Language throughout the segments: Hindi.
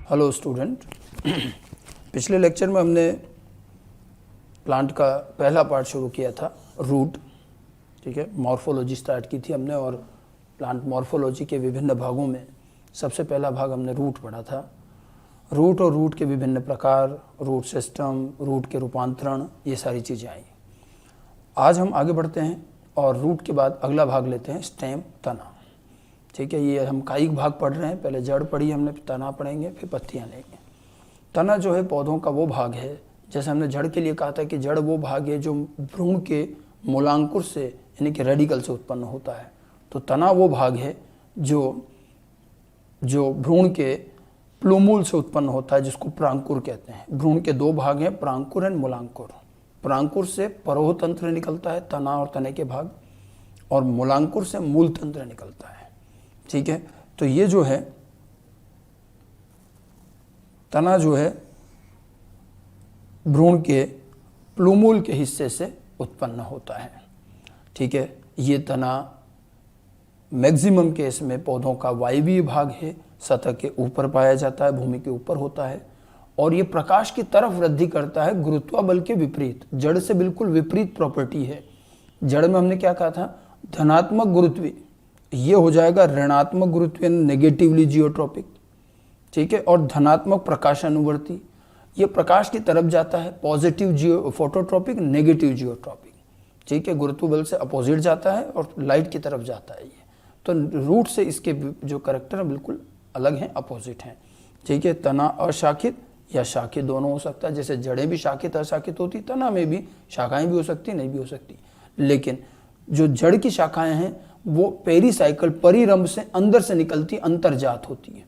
Hello student. पिछले लेक्चर में हमने प्लांट का पहला पार्ट शुरू किया था, रूट। ठीक है, मॉर्फोलॉजी स्टार्ट की थी हमने और प्लांट मॉर्फोलॉजी के विभिन्न भागों में सबसे पहला भाग हमने रूट पढ़ा था। रूट और रूट के विभिन्न प्रकार, रूट सिस्टम, रूट के रूपांतरण, ये सारी चीज़ें आई। आज हम आगे बढ़ते हैं और रूट के बाद अगला भाग लेते हैं स्टेम, तना। ठीक है, ये हम कायिक भाग पढ़ रहे हैं। पहले जड़ पढ़ी हमने, फिर तना पढ़ेंगे, फिर पत्तियां लेंगे। तना जो है पौधों का वो भाग है, जैसे हमने जड़ के लिए कहा था कि जड़ वो भाग है जो भ्रूण के मूलांकुर से यानी कि रेडिकल से उत्पन्न होता है। तो तना वो भाग है जो भ्रूण के प्लूमूल से उत्पन्न होता है, जिसको प्रांकुर कहते हैं। भ्रूण के दो भाग हैं, प्रांकुर एंड मूलांकुर। प्रांकुर से परोह तंत्र निकलता है, तना और तने के भाग, और मूलांकुर से मूल तंत्र निकलता है। ठीक है, तो ये जो है तना जो है भ्रूण के प्लूमूल के हिस्से से उत्पन्न होता है। ठीक है, ये तना मैक्सिमम केस में पौधों का वायवीय भाग है, सतह के ऊपर पाया जाता है, भूमि के ऊपर होता है, और ये प्रकाश की तरफ वृद्धि करता है गुरुत्वाबल के विपरीत। जड़ से बिल्कुल विपरीत प्रॉपर्टी है। जड़ में हमने क्या कहा था, धनात्मक गुरुत्वीय, ये हो जाएगा ऋणात्मक गुरुत्वीय, नेगेटिवली जियोट्रॉपिक। ठीक है, और धनात्मक प्रकाश अनुवर्ती, ये प्रकाश की तरफ जाता है, पॉजिटिव जियो फोटोट्रॉपिक, नेगेटिव जियोट्रॉपिक। ठीक है, गुरुत्व बल से अपोजिट जाता है और लाइट की तरफ जाता है। ये तो रूट से इसके जो करेक्टर है बिल्कुल अलग हैं, अपोजिट हैं। ठीक है, तना अशाखित या शाखित दोनों हो सकता है। जैसे जड़ें भी शाखित अशाखित होती, तना में भी शाखाएं भी हो सकती, नहीं भी हो सकती। लेकिन जो जड़ की शाखाएं हैं वो पेरीसाइकल, परिरंभ से अंदर से निकलती, अंतर्जात होती है,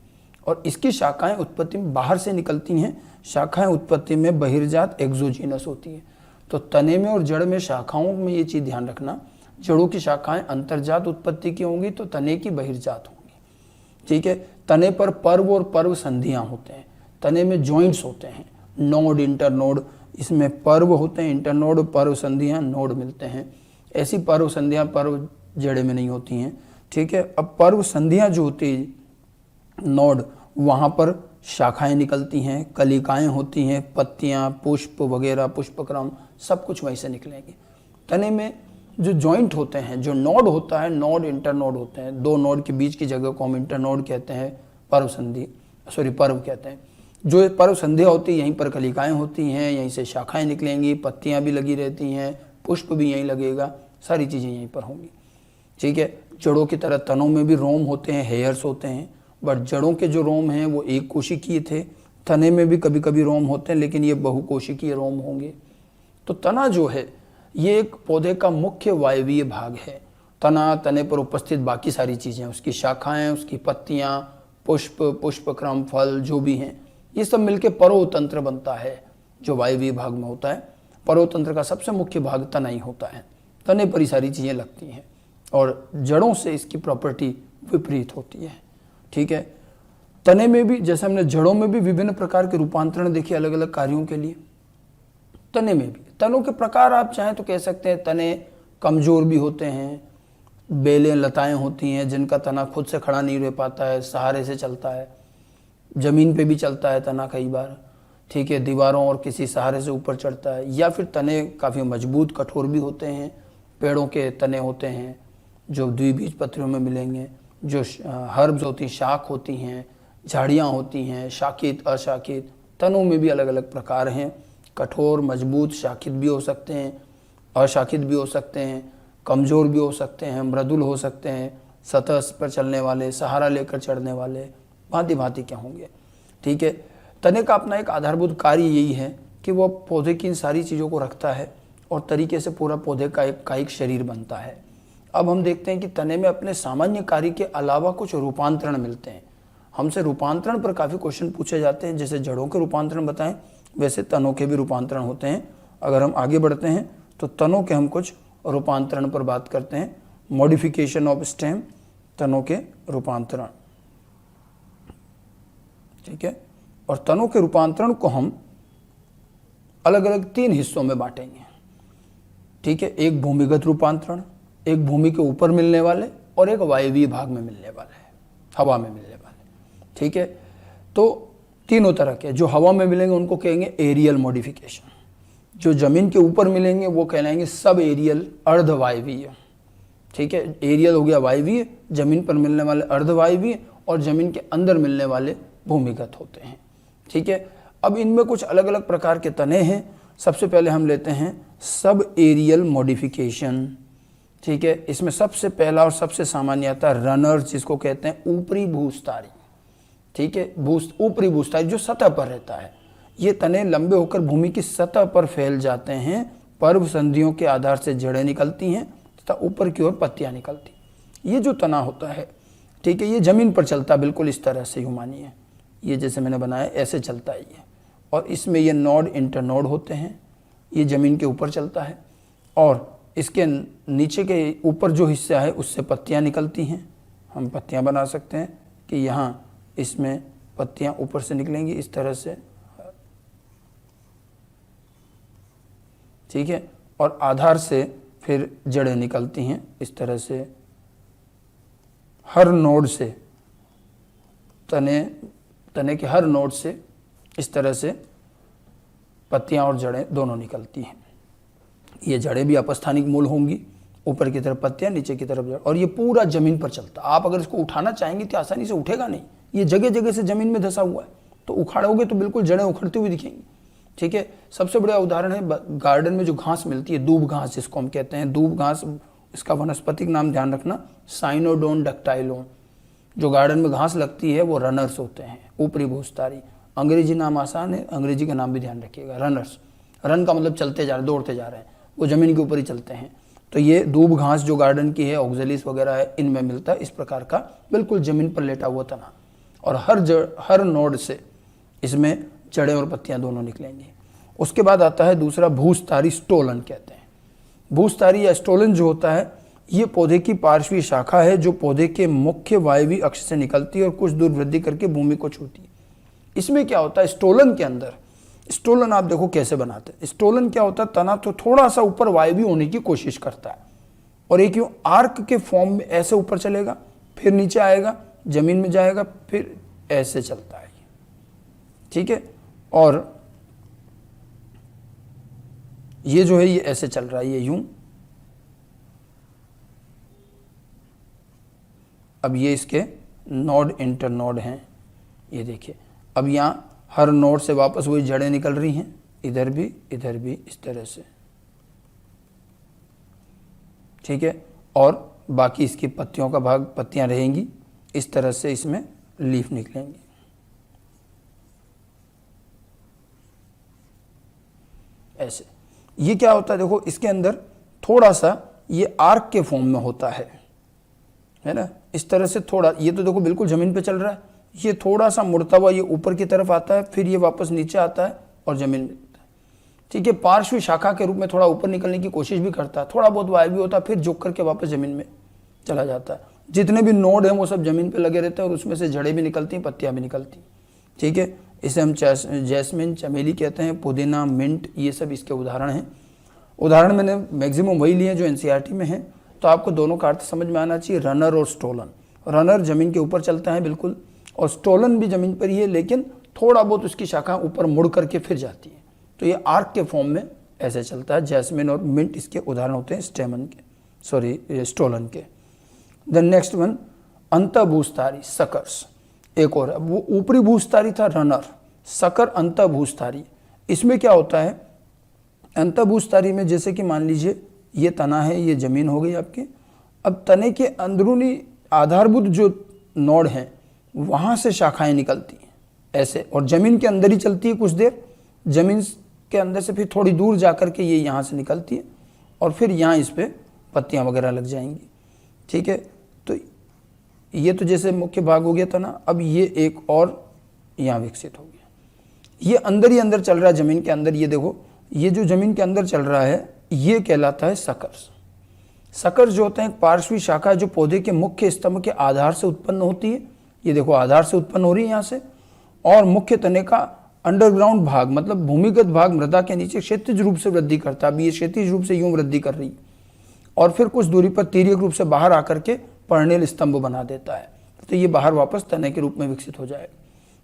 और इसकी शाखाएं उत्पत्ति में बाहर से निकलती हैं। शाखाएं उत्पत्ति में बहिर्जात, एक्सोजीनस होती है। तो तने में और जड़ में शाखाओं में ये चीज ध्यान रखना, जड़ों की शाखाएं अंतर्जात उत्पत्ति की होंगी तो तने की बहिर्जात होंगी। ठीक है, तने पर पर्व और पर्व संधियां होते हैं। तने में जॉइंट्स होते हैं, नोड, इंटरनोड। इसमें पर्व होते हैं, इंटरनोड, पर्व संधियां, नोड मिलते हैं। ऐसी पर्व संधियां पर्व जड़े में नहीं होती हैं। ठीक है, अब पर्व संधियां जो होती है, नोड, वहां पर शाखाएं निकलती हैं, कलिकाएं होती हैं, पत्तियां, पुष्प वगैरह, पुष्पक्रम, सब कुछ वहीं से निकलेंगे। तने में जो जॉइंट होते हैं, जो नोड होता है, नोड, इंटरनोड होते हैं। दो नोड के बीच की जगह को हम इंटरनोड कहते हैं, पर्व संधि, पर्व कहते हैं। जो पर्व संधियां होती है, यहीं पर कलिकाएं होती हैं, यहीं से शाखाएं निकलेंगी, पत्तियां भी लगी रहती हैं, पुष्प भी यहीं लगेगा, सारी चीजें यहीं पर होंगी। ठीक है, जड़ों की तरह तनों में भी रोम होते हैं, हेयर्स होते हैं, बट जड़ों के जो रोम हैं वो एक कोशिकीय थे। तने में भी कभी कभी रोम होते हैं, लेकिन ये बहुकोशिकीय रोम होंगे। तो तना जो है ये एक पौधे का मुख्य वायवीय भाग है। तना, तने पर उपस्थित बाकी सारी चीजें, उसकी शाखाएं, उसकी पत्तियां, पुष्प, पुष्पक्रम, फल जो भी हैं, ये सब मिलकर परोह तंत्र बनता है, जो वायवीय भाग में होता है। परोह तंत्र का सबसे मुख्य भाग तना ही होता है। तने पर ही सारी चीजें लगती हैं और जड़ों से इसकी प्रॉपर्टी विपरीत होती है। ठीक है, तने में भी, जैसे हमने जड़ों में भी विभिन्न प्रकार के रूपांतरण देखे अलग अलग कार्यों के लिए, तने में भी तनों के प्रकार आप चाहें तो कह सकते हैं। तने कमजोर भी होते हैं, बेलें, लताएं होती हैं जिनका तना खुद से खड़ा नहीं रह पाता है, सहारे से चलता है। जमीन पे भी चलता है तना कई बार। ठीक है, दीवारों और किसी सहारे से ऊपर चढ़ता है। या फिर तने काफ़ी मजबूत, कठोर भी होते हैं। पेड़ों के तने होते हैं जो द्विबीजपत्रियों में मिलेंगे। जो हर्ब्स होती हैं, शाख होती हैं, झाड़ियाँ होती हैं, शाखित, अशाखित। तनों में भी अलग अलग प्रकार हैं, कठोर, मजबूत, शाखित भी हो सकते हैं, अशाखित भी हो सकते हैं, कमज़ोर भी हो सकते हैं, मृदुल हो सकते हैं, सतह पर चलने वाले, सहारा लेकर चढ़ने वाले, भांति भांति के होंगे। ठीक है, तने का अपना एक आधारभूत कार्य यही है कि वह पौधे की इन सारी चीज़ों को रखता है और तरीके से पूरा पौधे का एक कायिक शरीर बनता है। अब हम देखते हैं कि तने में अपने सामान्य कार्य के अलावा कुछ रूपांतरण मिलते हैं। हमसे रूपांतरण पर काफ़ी क्वेश्चन पूछे जाते हैं। जैसे जड़ों के रूपांतरण बताएं, वैसे तनों के भी रूपांतरण होते हैं। अगर हम आगे बढ़ते हैं तो तनों के हम कुछ रूपांतरण पर बात करते हैं। मॉडिफिकेशन ऑफ स्टेम, तनों के रूपांतरण। ठीक है, और तनों के रूपांतरण को हम अलग अलग 3 हिस्सों में बांटेंगे। ठीक है, एक भूमिगत रूपांतरण, एक भूमि के ऊपर मिलने वाले, और एक वायवीय भाग में मिलने वाले, हवा में मिलने वाले। ठीक है, तो तीनों तरह के। जो हवा में मिलेंगे उनको कहेंगे एरियल मॉडिफिकेशन, जो जमीन के ऊपर मिलेंगे वो कहलाएंगे सब एरियल अर्धवायवीय। ठीक है, एरियल हो गया वायवीय, जमीन पर मिलने वाले अर्धवायवीय, और जमीन के अंदर मिलने वाले भूमिगत होते हैं। ठीक है, अब इनमें कुछ अलग अलग प्रकार के तने हैं। सबसे पहले हम लेते हैं सब एरियल मॉडिफिकेशन। ठीक है, इसमें सबसे पहला और सबसे सामान्य आता है रनर, जिसको कहते हैं ऊपरी भूस्तारी। ठीक है, ऊपरी भूस्तारी जो सतह पर रहता है। ये तने लंबे होकर भूमि की सतह पर फैल जाते हैं, पर्व संधियों के आधार से जड़ें निकलती हैं तथा ऊपर की ओर पत्तियां निकलती। ये जो तना होता है, ठीक है, ये जमीन पर चलता है बिल्कुल इस तरह से, यूँ मानिए ये जैसे मैंने बनाया ऐसे चलता है ये, और इसमें ये नोड इंटरनोड होते हैं। ये जमीन के ऊपर चलता है और इसके नीचे के ऊपर जो हिस्सा है उससे पत्तियां निकलती हैं। हम पत्तियां बना सकते हैं कि यहाँ इसमें पत्तियां ऊपर से निकलेंगी इस तरह से। ठीक है, और आधार से फिर जड़ें निकलती हैं इस तरह से। हर नोड से तने के हर नोड से इस तरह से पत्तियां और जड़ें दोनों निकलती हैं। ये जड़ें भी अपस्थानिक मूल होंगी, ऊपर की तरफ पत्तियां, नीचे की तरफ जड़, और ये पूरा जमीन पर चलता। आप अगर इसको उठाना चाहेंगे तो आसानी से उठेगा नहीं, ये जगह जगह से जमीन में धंसा हुआ है, तो उखाड़ोगे तो बिल्कुल जड़ें उखड़ती हुई दिखेंगी। ठीक है, सबसे बड़ा उदाहरण है गार्डन में जो घास मिलती है, दूब घास जिसको हम कहते हैं। दूब घास, इसका वनस्पतिक नाम ध्यान रखना, साइनोडोन डक्टाइलोन। जो गार्डन में घास लगती है वो रनर्स होते हैं, ऊपरी भूस्तारी। अंग्रेजी नाम आसान है, अंग्रेजी का नाम भी ध्यान रखिएगा, रनर्स। रन का मतलब चलते जा रहे, दौड़ते जा रहे हैं, वो जमीन के ऊपर ही चलते हैं। तो ये दूब घास जो गार्डन की है, ऑक्जेलिस वगैरह है, इनमें मिलता है इस प्रकार का बिल्कुल जमीन पर लेटा हुआ तना। और हर नोड से इसमें जड़ें और पत्तियां दोनों निकलेंगी। उसके बाद आता है दूसरा भूस्तारी, स्टोलन कहते हैं। भूस्तारी या स्टोलन जो होता है, ये पौधे की पार्श्वी शाखा है जो पौधे के मुख्य वायवीय अक्ष से निकलती है और कुछ दूर वृद्धि करके भूमि को छूती है। इसमें क्या होता है, स्टोलन के अंदर, स्टोलन आप देखो कैसे बनाते हैं। स्टोलन क्या होता है, तना तो थोड़ा सा ऊपर वायवीय होने की कोशिश करता है और एक यूं आर्क के फॉर्म में ऐसे ऊपर चलेगा, फिर नीचे आएगा, जमीन में जाएगा, फिर ऐसे चलता है। ठीक है, और ये जो है ये ऐसे चल रहा है, ये यूं। अब ये इसके नोड इंटरनोड हैं, ये देखिए। अब यहाँ हर नोड से वापस वही जड़ें निकल रही हैं, इधर भी इस तरह से। ठीक है, और बाकी इसकी पत्तियों का भाग, पत्तियां रहेंगी इस तरह से, इसमें लीफ निकलेंगी ऐसे। ये क्या होता है, देखो इसके अंदर थोड़ा सा ये आर्क के फॉर्म में होता है ना, इस तरह से थोड़ा। ये तो देखो बिल्कुल जमीन पे चल रहा है, ये थोड़ा सा मुड़ता हुआ ये ऊपर की तरफ आता है, फिर ये वापस नीचे आता है और जमीन में मिलता है। ठीक है, पार्श्वी शाखा के रूप में थोड़ा ऊपर निकलने की कोशिश भी करता है, थोड़ा बहुत वायवीय होता है, फिर झुक करके वापस जमीन में चला जाता है। जितने भी नोड हैं वो सब जमीन पे लगे रहते हैं और उसमें से जड़ें भी निकलती हैं, पत्तियां भी निकलती हैं। ठीक है, इसे हम जैस्मिन, चमेली कहते हैं, पुदीना, मिंट, ये सब इसके उदाहरण हैं। उदाहरण मैंने मैक्सिमम वही लिए जो एनसीईआरटी में हैं, तो आपको दोनों का अर्थ समझ में आना चाहिए, रनर और स्टोलन। रनर जमीन के ऊपर चलता है बिल्कुल, और स्टोलन भी जमीन पर ही है, लेकिन थोड़ा बहुत उसकी शाखा ऊपर मुड़ करके फिर जाती है, तो ये आर्क के फॉर्म में ऐसे चलता है। जैस्मिन और मिंट इसके उदाहरण होते हैं स्टेमन के, सॉरी स्टोलन के। द नेक्स्ट वन, अंतःभूस्तारी, सकर्स। एक और, अब वो ऊपरी भूस्तारी था रनर, सकर अंतःभूस्तारी। इसमें क्या होता है, अंतःभूस्तारी में जैसे कि मान लीजिए ये तना है, ये जमीन हो गई आपकी। अब तने के अंदरूनी आधारभूत जो नोड हैं वहाँ से शाखाएं निकलती हैं ऐसे, और जमीन के अंदर ही चलती है कुछ देर, जमीन के अंदर से फिर थोड़ी दूर जाकर के ये यहाँ से निकलती है और फिर यहाँ इस पर पत्तियाँ वगैरह लग जाएंगी। ठीक है, तो ये तो जैसे मुख्य भाग हो गया था ना। अब ये एक और यहाँ विकसित हो गया, ये अंदर ही अंदर चल रहा है जमीन के अंदर। ये देखो, ये जो जमीन के अंदर चल रहा है ये कहलाता है सकर्स। सकर्स जो होते हैं पार्श्वी शाखा जो पौधे के मुख्य स्तंभ के आधार से उत्पन्न होती है। ये देखो आधार से उत्पन्न हो रही है यहाँ से, और मुख्य तने का अंडरग्राउंड भाग, मतलब भूमिगत भाग मृदा के नीचे क्षैतिज रूप से वृद्धि करता है। अभी ये क्षैतिज रूप से यूं वृद्धि कर रही है और फिर कुछ दूरी पर तिर्यक रूप से बाहर आकर के पर्णेल स्तंभ बना देता है, तो ये बाहर वापस तने के रूप में विकसित हो जाएगा।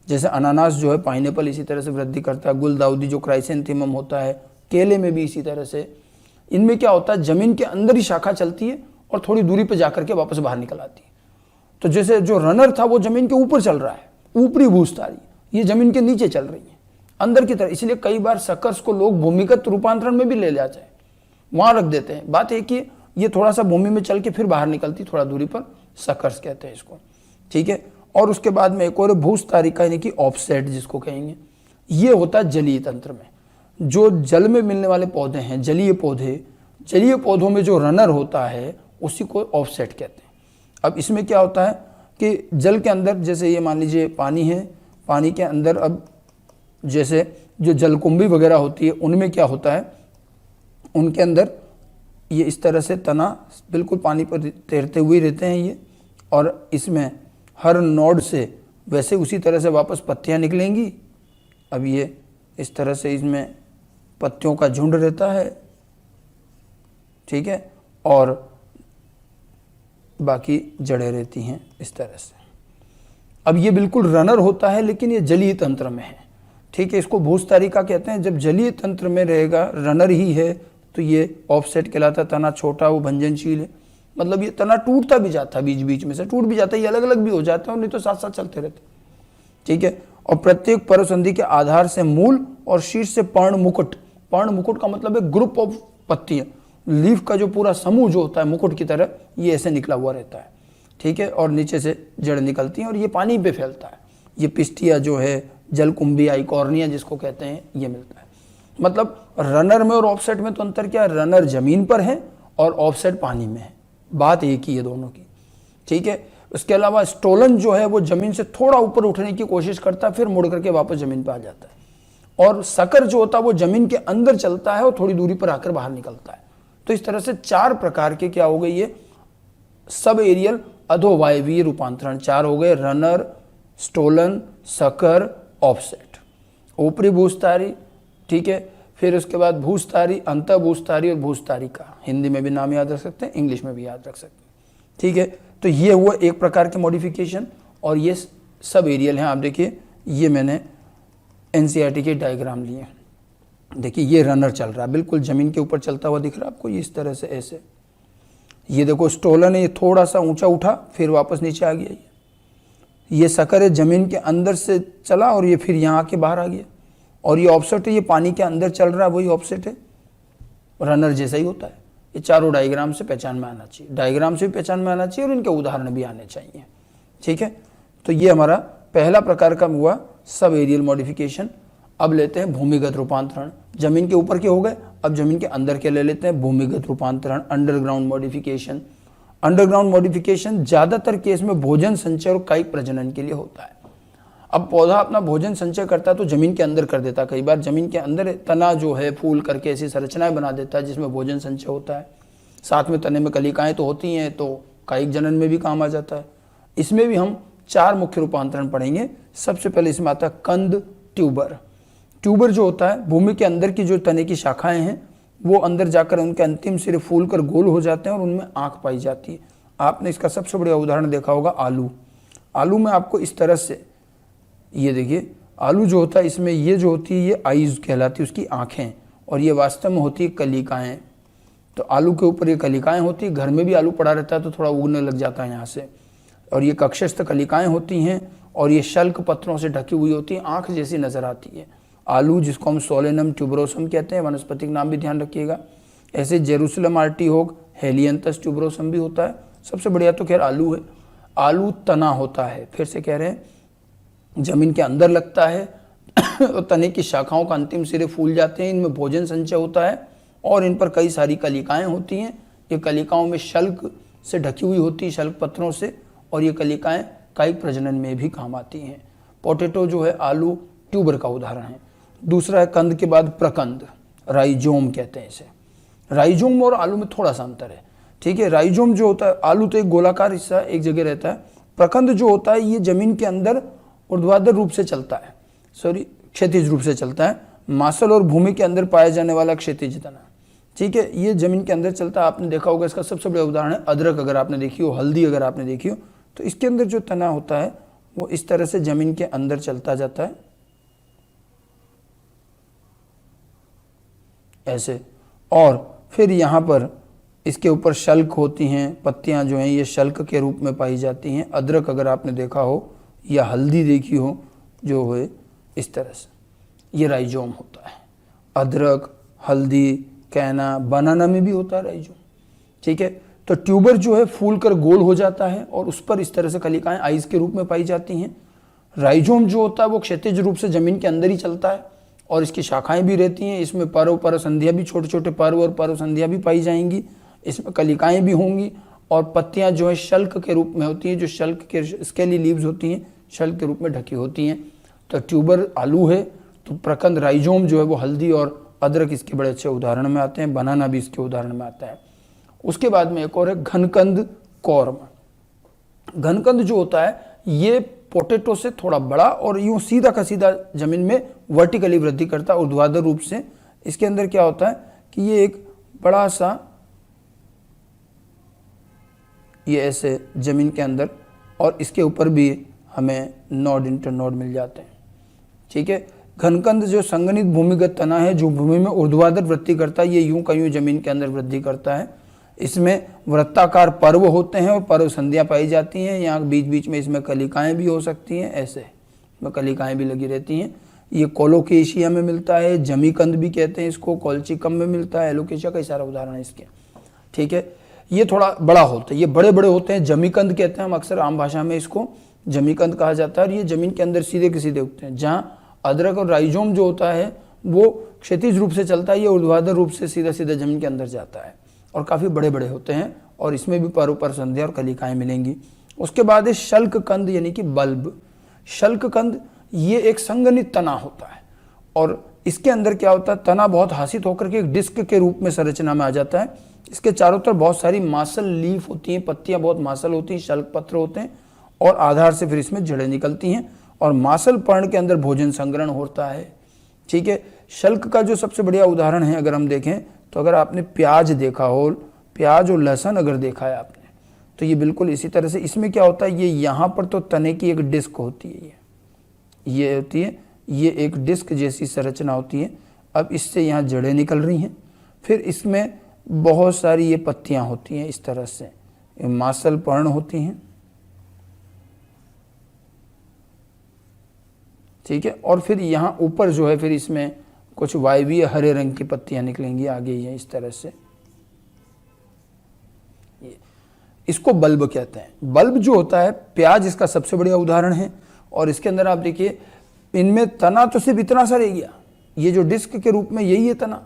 जैसे अनानास जो है, पाइनएप्पल इसी तरह से वृद्धि करता है, गुलदाउदी जो क्राइसेंथेमम होता है, केले में भी इसी तरह से। इनमें क्या होता है, जमीन के अंदर ही शाखा चलती है और थोड़ी दूरी पर जाकर के वापस बाहर निकल आती है। तो जैसे जो रनर था वो जमीन के ऊपर चल रहा है, ऊपरी भूस्थारी, ये जमीन के नीचे चल रही है अंदर की तरफ। इसलिए कई बार सकर्स को लोग भूमिगत रूपांतरण में भी ले जाते हैं, वहां रख देते हैं। बात है कि ये थोड़ा सा भूमि में चल के फिर बाहर निकलती, थोड़ा दूरी पर, सकर्स कहते हैं इसको, ठीक है। और उसके बाद में एक और भूस्थारिका यानी कि ऑफसेट जिसको कहेंगे, ये होता है जलीय तंत्र में। जो जल में मिलने वाले पौधे हैं, जलीय पौधे, जलीय पौधों में जो रनर होता है उसी को ऑफसेट कहते हैं। अब इसमें क्या होता है कि जल के अंदर, जैसे ये मान लीजिए पानी है, पानी के अंदर अब जैसे जो जलकुंभी वगैरह होती है उनमें क्या होता है, उनके अंदर ये इस तरह से तना बिल्कुल पानी पर तैरते हुए रहते हैं ये, और इसमें हर नोड से वैसे उसी तरह से वापस पत्तियां निकलेंगी। अब ये इस तरह से इसमें पत्तियों का झुंड रहता है, ठीक है, और बाकी जड़ें रहती हैं इस तरह से। अब ये बिल्कुल रनर होता है, लेकिन ये जलीय तंत्र में है, ठीक है। इसको भूस्थारिका कहते हैं। जब जलीय तंत्र में रहेगा, रनर ही है, तो ये ऑफसेट कहलाता है। तना छोटा, वो भंजनशील है, मतलब ये तना टूटता भी जाता है, बीच बीच में से टूट भी जाता है, ये अलग अलग भी हो जाता है, नहीं तो साथ साथ चलते रहते, ठीक है। और प्रत्येक पर्वसंधि के आधार से मूल और शीर्ष से पर्ण मुकुट, पर्ण मुकुट का मतलब है ग्रुप ऑफ पत्तियां, लीफ का जो पूरा समूह जो होता है मुकुट की तरह, ये ऐसे निकला हुआ रहता है, ठीक है। और नीचे से जड़ निकलती हैं और ये पानी पे फैलता है। ये पिस्टिया जो है, जलकुंभी, आइकॉर्निया जिसको कहते हैं, ये मिलता है। मतलब रनर में और ऑफसेट में तो अंतर क्या है, रनर जमीन पर है और ऑफसेट पानी में है, बात एक ही है दोनों की, ठीक है। उसके अलावा स्टोलन जो है वो जमीन से थोड़ा ऊपर उठने की कोशिश करता है, फिर मुड़ करके वापस जमीन पर आ जाता है। और सकर जो होता है वो जमीन के अंदर चलता है और थोड़ी दूरी पर आकर बाहर निकलता है। तो इस तरह से 4 प्रकार के क्या हो गए, ये सब एरियल अधोवायवीय रूपांतरण 4 हो गए, रनर, स्टोलन, सकर, ऑफसेट। ऊपरी भूस्थारी, ठीक है, फिर उसके बाद भूस्थारी, अंतः भूस्थारी और भूस्थारिका। हिंदी में भी नाम याद रख सकते हैं, इंग्लिश में भी याद रख सकते हैं, ठीक है। तो ये हुआ एक प्रकार के मॉडिफिकेशन, और ये सब एरियल हैं। आप देखिए, ये मैंने एनसीईआरटी के डायग्राम लिए, देखिए ये रनर चल रहा है, बिल्कुल जमीन के ऊपर चलता हुआ दिख रहा है आपको, ये इस तरह से ऐसे। ये देखो स्टोलन है, ये थोड़ा सा ऊंचा उठा फिर वापस नीचे आ गया। ये सकर है, जमीन के अंदर से चला और ये फिर यहाँ आके बाहर आ गया। और ये ऑफसेट है, ये पानी के अंदर चल रहा है, वही ऑफसेट है, रनर जैसा ही होता है। ये चारों डायग्राम से पहचान में आना चाहिए, डायग्राम से भी पहचान में आना चाहिए और इनके उदाहरण भी आने चाहिए, ठीक है। तो ये हमारा पहला प्रकार का हुआ सब एरियल मॉडिफिकेशन। अब लेते हैं भूमिगत रूपांतरण। जमीन के ऊपर के हो गए, अब जमीन के अंदर के ले लेते हैं भूमिगत रूपांतरण, अंडरग्राउंड मॉडिफिकेशन। अंडरग्राउंड मॉडिफिकेशन ज्यादातर केस में भोजन संचय और कायिक प्रजनन के लिए होता है। अब पौधा अपना भोजन संचय करता है तो जमीन के अंदर कर देता है, कई बार जमीन के अंदर तना जो है फूल करके ऐसी संरचनाएं बना देता है जिसमें भोजन संचय होता है। साथ में तने में कलिकाएं तो होती हैं, तो कायिक जनन में भी काम आ जाता है। इसमें भी हम 4 मुख्य रूपांतरण पढ़ेंगे। सबसे पहले इसमें आता है कंद, ट्यूबर। ट्यूबर जो होता है, भूमि के अंदर की जो तने की शाखाएं हैं वो अंदर जाकर उनके अंतिम सिरे फूल कर गोल हो जाते हैं और उनमें आंख पाई जाती है। आपने इसका सबसे बढ़िया उदाहरण देखा होगा आलू। आलू में आपको इस तरह से, ये देखिए आलू जो होता है, इसमें ये जो होती है ये आईज कहलाती है, उसकी आंखें, और ये वास्तव में होती है कलिकाएं। तो आलू के ऊपर ये कलिकाएं होती है, घर में भी आलू पड़ा रहता है तो थोड़ा उगने लग जाता है यहाँ से। और ये कक्षस्थ कलिकाएं होती हैं और ये शल्क पत्रों से ढकी हुई होती है, आंख जैसी नजर आती है। आलू जिसको हम सोलेनम ट्यूबरोसम कहते हैं, वनस्पतिक नाम भी ध्यान रखिएगा। ऐसे जेरूसलम आर्टिहोक, हेलियंथस ट्यूबरोसम भी होता है। सबसे बढ़िया तो खैर आलू है। आलू तना होता है, फिर से कह रहे हैं, जमीन के अंदर लगता है और तने की शाखाओं का अंतिम सिरे फूल जाते हैं, इनमें भोजन संचय होता है और इन पर कई सारी कलिकाएं होती हैं। ये कलिकाओं में शल्क से ढकी हुई होती है, शल्क पत्रों से, और ये कलिकाएं कायिक प्रजनन में भी काम आती हैं। पोटैटो जो है आलू ट्यूबर का उदाहरण है। दूसरा है कंद के बाद प्रकंद, राइजोम कहते हैं इसे। राइजोम और आलू में थोड़ा सा अंतर है, ठीक है। राइजोम जो होता है, आलू तो एक गोलाकार हिस्सा एक जगह रहता है। प्रकंद जो होता है ये जमीन के अंदर ऊर्ध्वाधर रूप से चलता है, क्षैतिज रूप से चलता है। मासल और भूमि के अंदर पाया जाने वाला क्षैतिज तना, ठीक है, ये जमीन के अंदर चलता है। आपने देखा होगा, इसका सबसे बड़ा उदाहरण है अदरक। अगर आपने देखी हो, हल्दी अगर आपने देखी हो, तो इसके अंदर जो तना होता है वो इस तरह से जमीन के अंदर चलता जाता है ऐसे। और फिर यहाँ पर इसके ऊपर शल्क होती हैं, पत्तियाँ जो हैं ये शल्क के रूप में पाई जाती हैं। अदरक अगर आपने देखा हो या हल्दी देखी हो जो है इस तरह से, ये राइजोम होता है। अदरक, हल्दी, कैना, बनाना में भी होता है राइजोम, ठीक है। तो ट्यूबर जो है फूल कर गोल हो जाता है और उस पर इस तरह से कलिकाएं आइस के रूप में पाई जाती हैं। राइजोम जो होता है वो क्षैतिज रूप से जमीन के अंदर ही चलता है और इसकी शाखाएं भी रहती हैं। इसमें पर्व पर्व संधियाँ भी, छोटे छोटे पर्व और पर्व संधियाँ भी पाई जाएंगी। इसमें कलिकाएं भी होंगी और पत्तियां जो है शल्क के रूप में होती हैं, जो शल्क के स्केली लीव्स होती हैं शल्क के रूप में ढकी होती हैं। तो ट्यूबर आलू है, तो प्रकंद राइजोम जो है वो हल्दी और अदरक इसके बड़े अच्छे उदाहरण में आते हैं। बनाना भी इसके उदाहरण में आता है। उसके बाद में एक और है घनकंद कॉर्म। घनकंद जो होता है ये पोटैटो से थोड़ा बड़ा और यूं सीधा का सीधा जमीन में वर्टिकली वृद्धि करता है ऊर्ध्वाधर रूप से। इसके अंदर क्या होता है कि ये एक बड़ा सा ये ऐसे जमीन के अंदर और इसके ऊपर भी हमें नोड इंटरनोड मिल जाते हैं, ठीक है। घनकंद जो संगनित भूमिगत तना है जो भूमि में ऊर्ध्वाधर वृद्धि करता है, ये यूं का यूं जमीन के अंदर वृद्धि करता है। इसमें वृत्ताकार पर्व होते हैं और पर्व संधियाँ पाई जाती हैं। यहाँ बीच बीच में इसमें कलिकाएं भी हो सकती हैं, ऐसे इसमें कलिकाएं भी लगी रहती हैं। ये कोलोकेशिया में मिलता है, जमीकंद भी कहते हैं इसको, कोलचिकम में मिलता है, एलोकेशिया का सारा उदाहरण है इसके, ठीक है। ये थोड़ा बड़ा होता है, ये बड़े बड़े होते हैं, जमीकंद कहते हैं हम अक्सर आम भाषा में इसको जमीकंद कहा जाता है। और ये जमीन के अंदर सीधे के सीधे उगते हैं। जहाँ अदरक और राइजोम जो होता है वो क्षैतिज रूप से चलता है, ये ऊर्ध्वाधर रूप से सीधा सीधा जमीन के अंदर जाता है और काफ़ी बड़े बड़े होते हैं और इसमें भी पर्व पर संध्या और कलिकाएं मिलेंगी। उसके बाद है शल्ककंद यानी कि बल्ब। शल्ककंद ये एक संगनित तना होता है और इसके अंदर क्या होता है, तना बहुत हासित होकर के एक डिस्क के रूप में संरचना में आ जाता है। इसके चारों तरफ बहुत सारी मासल लीफ होती हैं, पत्तियां बहुत मासल होती हैं, शल्क पत्र होते हैं और आधार से फिर इसमें जड़ें निकलती हैं और मासल पर्ण के अंदर भोजन संग्रहण होता है, ठीक है। शल्क का जो सबसे बढ़िया उदाहरण है अगर हम देखें तो अगर आपने प्याज देखा हो, प्याज और लहसुन अगर देखा है आपने, तो ये बिल्कुल इसी तरह से। इसमें क्या होता है, ये यहाँ पर तो तने की एक डिस्क होती है, ये होती है, ये एक डिस्क जैसी संरचना होती है। अब इससे यहाँ जड़ें निकल रही हैं, फिर इसमें बहुत सारी ये पत्तियाँ होती हैं इस तरह से, मासल पर्ण होती हैं, ठीक है। और फिर यहाँ ऊपर जो है फिर इसमें कुछ वायवीय हरे रंग की पत्तियां निकलेंगी आगे ये इस तरह से, इसको बल्ब कहते हैं। बल्ब जो होता है, प्याज इसका सबसे बढ़िया उदाहरण है और इसके अंदर आप देखिए इनमें तना तो सिर्फ इतना सा रह गया, ये जो डिस्क के रूप में यही है तना,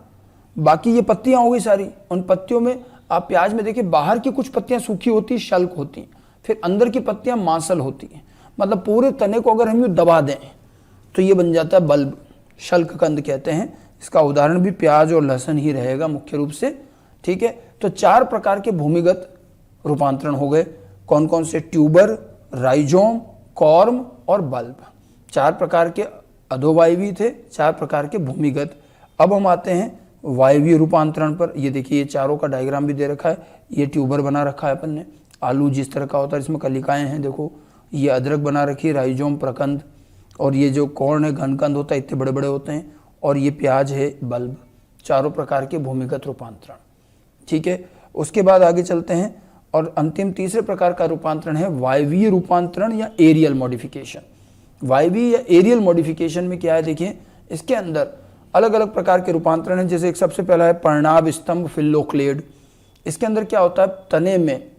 बाकी ये पत्तियां हो गई सारी। उन पत्तियों में आप प्याज में देखिए बाहर की कुछ पत्तियां सूखी होती है, शल्क होती हैं, फिर अंदर की पत्तियां मांसल होती हैं। मतलब पूरे तने को अगर हम यूँ दबा दें तो ये बन जाता है बल्ब, शल्ककंद कहते हैं। इसका उदाहरण भी प्याज और लहसुन ही रहेगा मुख्य रूप से, ठीक है। तो 4 प्रकार के भूमिगत रूपांतरण हो गए, कौन कौन से, ट्यूबर, राइजोम, कॉर्म और बल्ब। 4 प्रकार के अधोवायवीय थे, 4 प्रकार के भूमिगत। अब हम आते हैं वायवीय रूपांतरण पर। ये देखिए ये चारों का डायग्राम भी दे रखा है, ये ट्यूबर बना रखा है अपन ने, आलू जिस तरह का होता है इसमें कलिकाएं हैं, देखो ये अदरक बना रखी है, राइजोम प्रकंद, और ये जो कॉर्न है घनकंद होता है, इतने बड़े बड़े होते हैं, और ये प्याज है बल्ब। चारों प्रकार के भूमिगत रूपांतरण, ठीक है। उसके बाद आगे चलते हैं और अंतिम तीसरे प्रकार का रूपांतरण है वायवीय रूपांतरण या एरियल मॉडिफिकेशन। वायवीय या एरियल मॉडिफिकेशन में क्या है, देखिए इसके अंदर अलग अलग प्रकार के रूपांतरण हैं। जैसे एक सबसे पहला है पर्णाभ स्तंभ फिल्लोक्लेड। इसके अंदर क्या होता है, तने में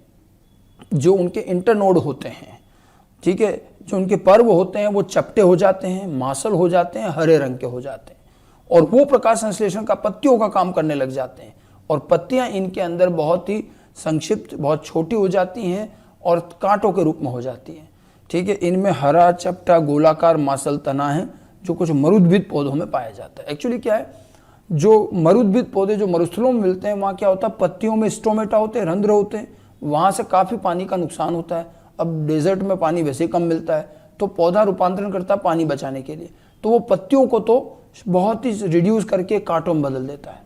जो उनके इंटरनोड होते हैं, ठीक है, जो उनके पर्व होते हैं वो चपटे हो जाते हैं, मासल हो जाते हैं, हरे रंग के हो जाते हैं और वो प्रकाश संश्लेषण का पत्तियों का काम करने लग जाते हैं और पत्तियां इनके अंदर बहुत ही संक्षिप्त, बहुत छोटी हो जाती हैं और कांटों के रूप में हो जाती हैं, ठीक है। इनमें हरा चपटा गोलाकार मासल तना है जो कुछ मरुद्भिद पौधों में पाया जाता है। एक्चुअली क्या है, जो मरुद्भिद पौधे जो मरुस्थलों में मिलते हैं वहाँ क्या होता है, पत्तियों में स्टोमेटा होते हैं, रंध्र होते हैं, वहाँ से काफ़ी पानी का नुकसान होता है। अब डेजर्ट में पानी वैसे ही कम मिलता है तो पौधा रूपांतरण करता है पानी बचाने के लिए, तो वो पत्तियों को तो बहुत ही रिड्यूस करके कांटों में बदल देता है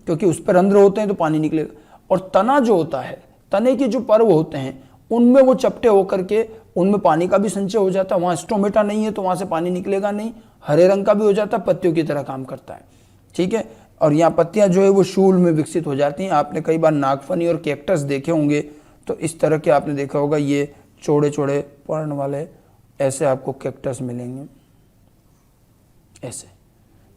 क्योंकि उस पर रंध्र होते हैं तो पानी निकलेगा। और तना जो होता है, तने के जो पर्व होते हैं उनमें वो चपटे होकर के उनमें पानी का भी संचय हो जाता है। वहाँ स्टोमेटा नहीं है तो वहाँ से पानी निकलेगा नहीं, हरे रंग का भी हो जाता है, पत्तियों की तरह काम करता है। ठीक है, और यहाँ पत्तियाँ जो है वो शूल में विकसित हो जाती हैं। आपने कई बार नागफनी और कैक्टस देखे होंगे, तो इस तरह के आपने देखा होगा, ये चौड़े चौड़े पर्ण वाले ऐसे आपको कैक्टस मिलेंगे ऐसे।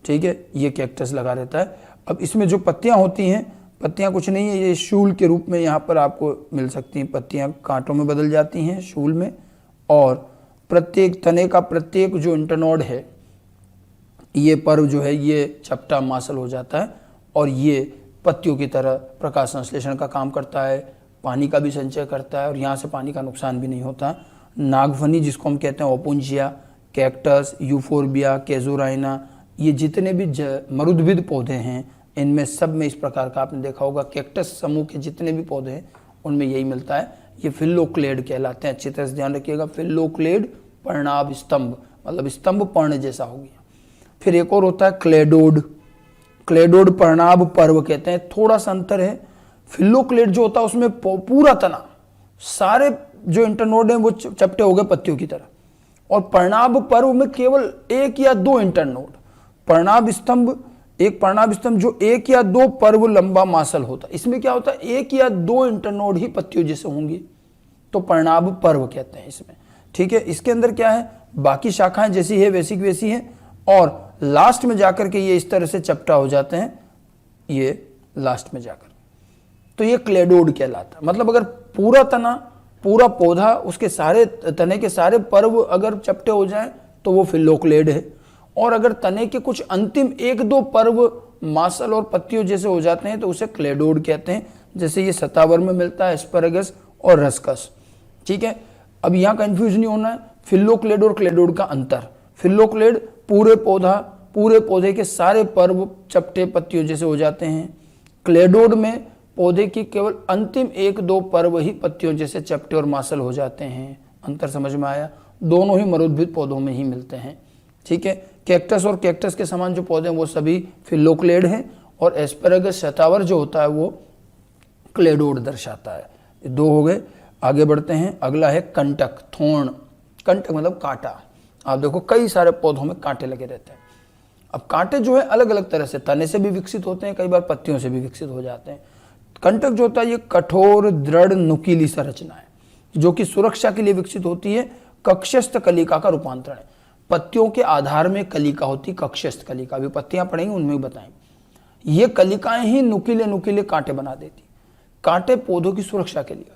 ठीक है, ये कैक्टस लगा रहता है। अब इसमें जो पत्तियां होती हैं, पत्तियां कुछ नहीं है, ये शूल के रूप में यहाँ पर आपको मिल सकती हैं। पत्तियां कांटों में बदल जाती हैं शूल में, और प्रत्येक तने का प्रत्येक जो इंटरनोड है, ये पर्व जो है ये चपटा मासल हो जाता है, और ये पत्तियों की तरह प्रकाश संश्लेषण का काम करता है, पानी का भी संचय करता है, और यहाँ से पानी का नुकसान भी नहीं होता। नागफनी जिसको हम कहते हैं ओपुंजिया, कैक्टस, यूफोर्बिया, कैजुराइना, ये जितने भी मरुद्भिद पौधे हैं, इनमें सब में इस प्रकार का आपने देखा होगा। कैक्टस समूह के जितने भी पौधे हैं उनमें यही मिलता है। ये फिल्लोक्लेड कहलाते हैं। अच्छी तरह से ध्यान रखिएगा, फिल्लोक्लेड पर्णाभ स्तंभ, मतलब स्तंभ पर्ण जैसा हो गया। फिर एक और होता है क्लेडोड। क्लेडोड पर्णाभ पर्व कहते हैं, थोड़ा सा अंतर है। फिल्लोक्लेड जो होता है उसमें पूरा तना, सारे जो इंटरनोड हैं वो चपटे हो गए पत्तियों की तरह, और पर्णाभ पर्व में केवल एक या दो इंटरनोड। पर्णाभ स्तंभ, एक पर्णाभ स्तंभ जो एक या दो पर्व लंबा मासल होता है, इसमें क्या होता है, एक या दो इंटरनोड ही पत्तियों जैसे होंगी, तो पर्णाभ पर्व कहते हैं इसमें। ठीक है, इसके अंदर क्या है, बाकी शाखाएं जैसी है वैसी की वैसी है, और लास्ट में जाकर के ये इस तरह से चपटा हो जाते हैं, ये लास्ट में जाकर, तो ये क्लेडोड कहलाता है। मतलब अगर पूरा तना, पूरा पौधा, उसके सारे तने के सारे पर्व अगर चपटे हो जाएं तो वो फिल्लोक्लेड है, और अगर तने के कुछ अंतिम एक दो पर्व मासल और पत्तियों जैसे हो जाते हैं तो उसे क्लेडोड कहते हैं। जैसे ये सतावर में मिलता है एस्पैरागस और रस्कस। ठीक है, अब यहाँ कंफ्यूज नहीं होना है, फिल्लोक्लेड और क्लेडोड का अंतर। फिल्लोक्लेड पूरे पौधे के सारे पर्व चपटे पत्तियों जैसे हो जाते हैं। क्लेडोड में पौधे की केवल अंतिम एक दो पर्व ही पत्तियों जैसे चपटे और मासल हो जाते हैं। अंतर समझ में आया? दोनों ही मरुद्भिद पौधों में ही मिलते हैं। ठीक है, कैक्टस और कैक्टस के समान जो पौधे हैं वो सभी फिल्लोक्लेड हैं, और एस्पैरागस शतावर जो होता है वो क्लेडोड दर्शाता है। ये दो हो गए। आगे बढ़ते हैं, अगला है कंटक, थोर्न। कंटक मतलब कांटा। आप देखो कई सारे पौधों में कांटे लगे रहते हैं। अब कांटे जो है अलग अलग तरह से, तने से भी विकसित होते हैं, कई बार पत्तियों से भी विकसित हो जाते हैं। कंटक जो होता है ये कठोर दृढ़ नुकीली संरचना है जो कि सुरक्षा के लिए विकसित होती है। कक्षस्थ कलिका का रूपांतरण है। पत्तियों के आधार में कलिका होती, कक्षस्थ कलिका, अभी पत्तियां पड़ेंगी उनमें बताएंगे। ये कलिकाएं ही नुकीले नुकीले कांटे बना देती। कांटे पौधों की सुरक्षा के लिए,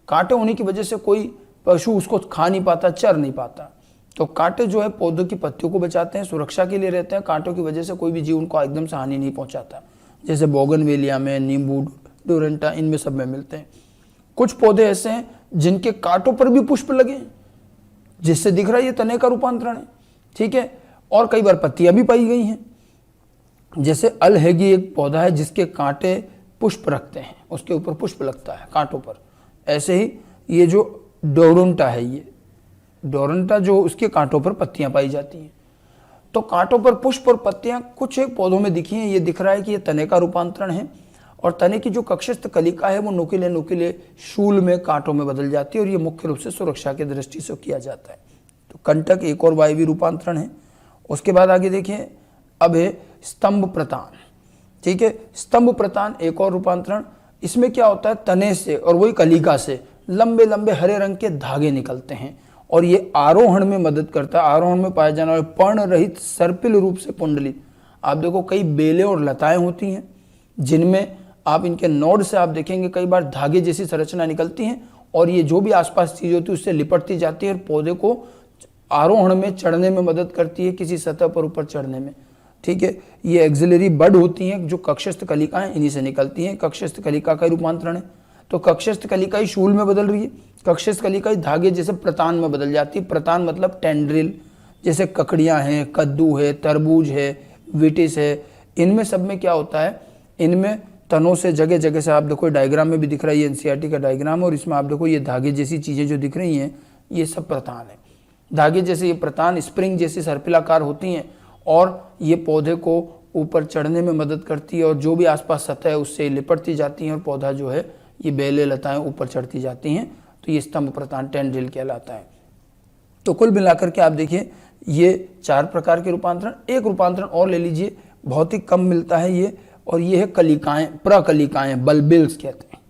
कांटे होने की वजह से कोई पशु उसको खा नहीं पाता, चर नहीं पाता, तो कांटे जो है पौधों की पत्तियों को बचाते हैं, सुरक्षा के लिए रहते हैं। कांटों की वजह से कोई भी जीव उनको एकदम से हानि नहीं पहुंचाता, जैसे बोगनवेलिया में, नींबू, डोरेंटा, इनमें सब में मिलते हैं। कुछ पौधे ऐसे हैं जिनके कांटों पर भी पुष्प लगे, जिससे दिख रहा है ये तने का रूपांतरण है। ठीक है, और कई बार पत्तियां भी पाई गई हैं। जैसे अलहेगी एक पौधा है जिसके कांटे पुष्प रखते हैं, उसके ऊपर पुष्प लगता है कांटों पर। ऐसे ही ये जो डोरंटा है, ये डोरंटा जो उसके कांटों पर पत्तियां पाई जाती हैं। तो कांटों पर पुष्प और पत्तियां कुछ एक पौधों में दिखी हैं। ये दिख रहा है कि ये तने का रूपांतरण है, और तने की जो कक्षस्थ कलिका है वो नुकीले नुकीले शूल में कांटों में बदल जाती है, और ये मुख्य रूप से सुरक्षा की दृष्टि से किया जाता है। तो कंटक एक और वायवीय रूपांतरण है। उसके बाद आगे देखिए, अब है स्तंभ प्रतान। ठीक है, स्तंभ प्रतान एक और रूपांतरण। इसमें क्या होता है, तने से और वही कलिका से लंबे लंबे हरे रंग के धागे निकलते हैं, और ये आरोहण में मदद करता है। आरोहण में पाए जाने वाले पर्ण रहित सर्पिल रूप से पुंडलित, आप देखो कई बेलें और लताएं होती हैं जिनमें आप इनके नोड से आप देखेंगे कई बार धागे जैसी संरचना निकलती हैं, और ये जो भी आसपास चीज होती है उससे लिपटती जाती है और पौधे को आरोहण में चढ़ने में मदद करती है, किसी सतह पर ऊपर चढ़ने में। ठीक है, ये एक्सिलरी बड होती हैं जो कक्षस्थ कलिकाएं इन्हीं से निकलती हैं। कक्षस्थ कलिका का रूपांतरण है। तो कक्षस्थ कलिकाई शूल में बदल रही है, कक्षस्थ कलिकाई धागे जैसे प्रतान में बदल जाती है। प्रतान मतलब टेंड्रिल, जैसे ककड़ियाँ हैं, कद्दू है, तरबूज है, विटिस है, इनमें सब में क्या होता है, इनमें तनों से जगह जगह से आप देखो डायग्राम में भी दिख रहा है, ये एनसीईआरटी का डायग्राम है, और इसमें आप देखो ये धागे जैसी चीज़ें जो दिख रही हैं ये सब प्रतान है। धागे जैसे ये प्रतान स्प्रिंग जैसी सर्पिलाकार होती हैं, और ये पौधे को ऊपर चढ़ने में मदद करती है, और जो भी आसपास सतह है उससे लिपटती जाती हैं, और पौधा जो है ये बेलें लताएं ऊपर चढ़ती जाती हैं। तो ये स्तंभ प्रधान टेंड्रिल कहलाता है। तो कुल मिलाकर के आप देखिए ये 4 प्रकार के रूपांतरण। एक रूपांतरण और ले लीजिए, बहुत ही कम मिलता है ये, और ये है कलिकाएं, प्रकलिकाएं, बल्बिल्स कहते हैं।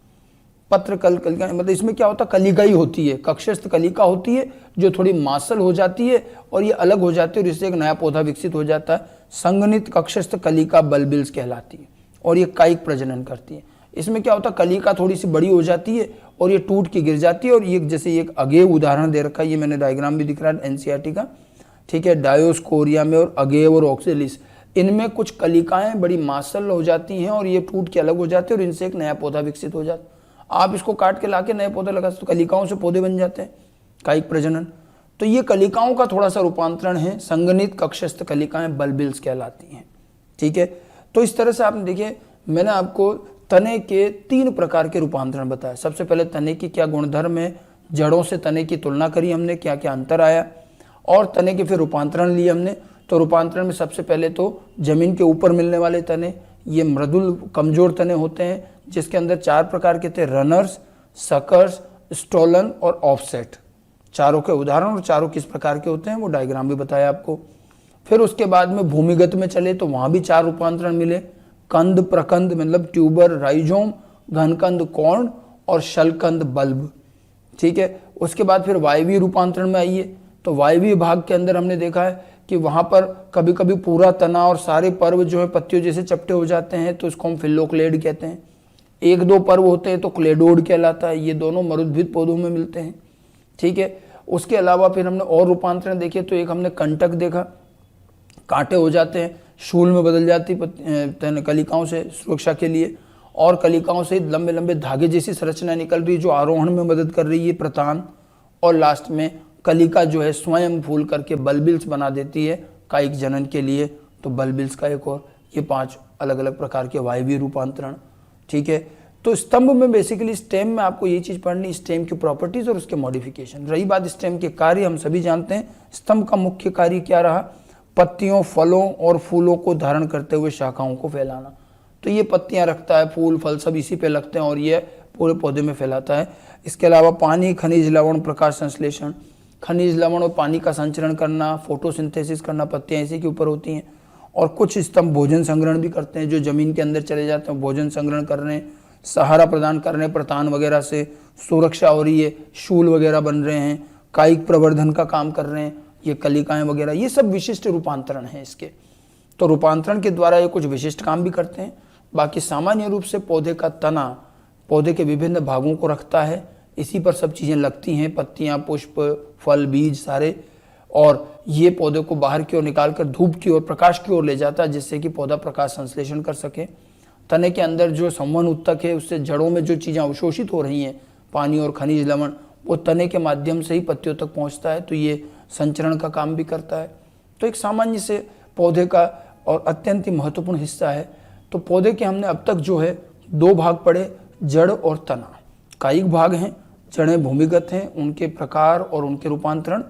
पत्र कलिकाएं मतलब इसमें क्या होता है, कलिका ही होती है, कक्षस्थ कलिका होती है जो थोड़ी मांसल हो जाती है और ये अलग हो जाती है और इससे एक नया पौधा विकसित हो जाता है। संघनित कक्षस्थ कलिका बल्बिल्स कहलाती है और ये कायिक प्रजनन करती है। इसमें क्या होता है, कलिका थोड़ी सी बड़ी हो जाती है और ये टूट के गिर जाती है। और ये जैसे एक अगेव उदाहरण दे रखा है, ये मैंने डायग्राम भी दिख रहा है एनसीईआरटी का, ठीक है। डायोस्कोरिया में और अगेव और ऑक्सेलिस, इनमें कुछ कलिकाएं बड़ी मांसल हो जाती हैं और ये टूट के अलग हो जाते हैं और इनसे एक नया पौधा विकसित हो जाता है। आप इसको काट के लाके नए पौधे लगा सकते, तो कलिकाओं से पौधे बन जाते हैं, कायिक प्रजनन। तो ये कलिकाओं का थोड़ा सा रूपांतरण है, संघनित कक्षस्थ कलिकाएं बल्बिल्स कहलाती हैं, ठीक है। तो इस तरह से आपने देखिए मैंने आपको तने के 3 प्रकार के रूपांतरण बताया। सबसे पहले तने की क्या गुणधर्म है, जड़ों से तने की तुलना करी हमने, क्या क्या अंतर आया, और तने के फिर रूपांतरण लिए हमने। तो रूपांतरण में सबसे पहले तो जमीन के ऊपर मिलने वाले तने, ये मृदुल कमजोर तने होते हैं जिसके अंदर 4 प्रकार के थे, रनर्स, सकर्स, स्टोलन और ऑफसेट। चारों के उदाहरण और चारों किस प्रकार के होते हैं वो डायग्राम भी बताया आपको। फिर उसके बाद में भूमिगत में चले तो वहां भी 4 रूपांतरण मिले, कंद प्रकंद मतलब ट्यूबर राइजोम, घनकंद कॉर्न और शलकंद बल्ब, ठीक है। उसके बाद फिर वायवीय रूपांतरण में आइए, तो वायवीय भाग के अंदर हमने देखा है कि वहां पर कभी कभी पूरा तना और सारे पर्व जो है पत्तियों जैसे चपटे हो जाते हैं, तो इसको हम फिल्लोक्लेड कहते हैं। 1-2 पर्व होते हैं तो क्लेडोड कहलाता है। ये दोनों मरुद्भिद पौधों में मिलते हैं, ठीक है। उसके अलावा फिर हमने और रूपांतरण देखे, तो एक हमने कंटक देखा, कांटे हो जाते हैं, शूल में बदल जाती कलिकाओं से सुरक्षा के लिए, और कलिकाओं से लंबे लंबे धागे जैसी संरचना निकल रही है जो आरोहण में मदद कर रही है, प्रतान। और लास्ट में कलिका जो है स्वयं फूल करके बल्बिल्स बना देती है कायिक जनन के लिए, तो बल्बिल्स का एक और। ये 5 अलग अलग प्रकार के वायवीय रूपांतरण, ठीक है। तो स्तंभ में बेसिकली स्टेम में आपको ये चीज पढ़नी, स्टेम की प्रॉपर्टीज और उसके मॉडिफिकेशन। रही बात स्टेम के कार्य, हम सभी जानते हैं स्तंभ का मुख्य कार्य क्या रहा, पत्तियों, फलों और फूलों को धारण करते हुए शाखाओं को फैलाना। तो ये पत्तियां रखता है, फूल फल सब इसी पे लगते हैं और ये पूरे पौधे में फैलाता है। इसके अलावा पानी, खनिज लवण, प्रकाश संश्लेषण, खनिज लवण और पानी का संचरण करना, फोटोसिंथेसिस करना, पत्तियां इसी के ऊपर होती हैं। और कुछ स्तंभ भोजन संग्रहण भी करते हैं, जो जमीन के अंदर चले जाते हैं, भोजन संग्रहण कर रहे हैं, सहारा प्रदान कर रहे हैं, प्रतान वगैरह से सुरक्षा हो रही है, शूल वगैरह बन रहे हैं, कायिक प्रवर्धन का काम कर रहे हैं, ये कलिकाएं वगैरह, ये सब विशिष्ट रूपांतरण है इसके। तो रूपांतरण के द्वारा ये कुछ विशिष्ट काम भी करते हैं। बाकी सामान्य रूप से पौधे का तना पौधे के विभिन्न भागों को रखता है, इसी पर सब चीजें लगती हैं, पत्तियां, पुष्प, फल, बीज सारे। और ये पौधे को बाहर की ओर निकालकर धूप की ओर, प्रकाश की ओर ले जाता है, जिससे कि पौधा प्रकाश संश्लेषण कर सके। तने के अंदर जो संवहन ऊतक है, उससे जड़ों में जो चीजें अवशोषित हो रही हैं, पानी और खनिज लवण, वो तने के माध्यम से ही पत्तियों तक पहुंचता है, तो ये संचरण का काम भी करता है। तो एक सामान्य से पौधे का और अत्यंत ही महत्वपूर्ण हिस्सा है। तो पौधे के हमने अब तक जो है 2 भाग पढ़े, जड़ और तना। कायिक भाग हैं, जड़ें भूमिगत हैं, उनके प्रकार और उनके रूपांतरण,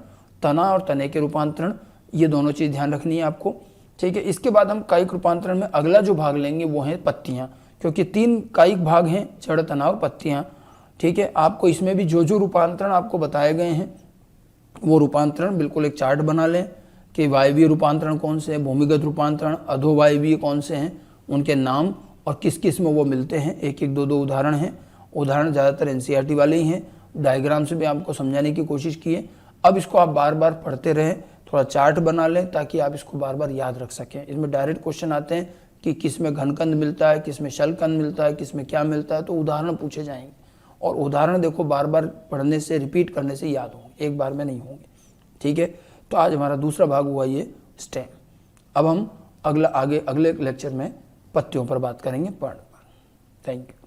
तना और तने के रूपांतरण, ये दोनों चीज ध्यान रखनी है आपको, ठीक है। इसके बाद हम कायिक रूपांतरण में अगला जो भाग लेंगे वो है पत्तियां, क्योंकि 3 कायिक भाग हैं, जड़, तना और पत्तियां, ठीक है। आपको इसमें भी जो जो रूपांतरण आपको बताए गए हैं वो रूपांतरण बिल्कुल एक चार्ट बना लें कि वायवीय रूपांतरण कौन से हैं, भूमिगत रूपांतरण, अधोवायवीय कौन से हैं, उनके नाम और किस किस में वो मिलते हैं। 1-1, 2-2 उदाहरण हैं, उदाहरण ज़्यादातर एनसीईआरटी वाले ही हैं, डायग्राम से भी आपको समझाने की कोशिश की है। अब इसको आप बार बार पढ़ते रहें, थोड़ा चार्ट बना लें ताकि आप इसको बार बार याद रख सकें। इसमें डायरेक्ट क्वेश्चन आते हैं कि किस में घनकंद मिलता है, किस में शलकंद मिलता है, किस में क्या मिलता है, तो उदाहरण पूछे जाएंगे। और उदाहरण देखो बार बार पढ़ने से, रिपीट करने से याद होंगे, एक बार में नहीं होंगे, ठीक है। तो आज हमारा दूसरा भाग हुआ ये स्टेम। अब हम अगले लेक्चर में पत्तियों पर बात करेंगे, थैंक यू।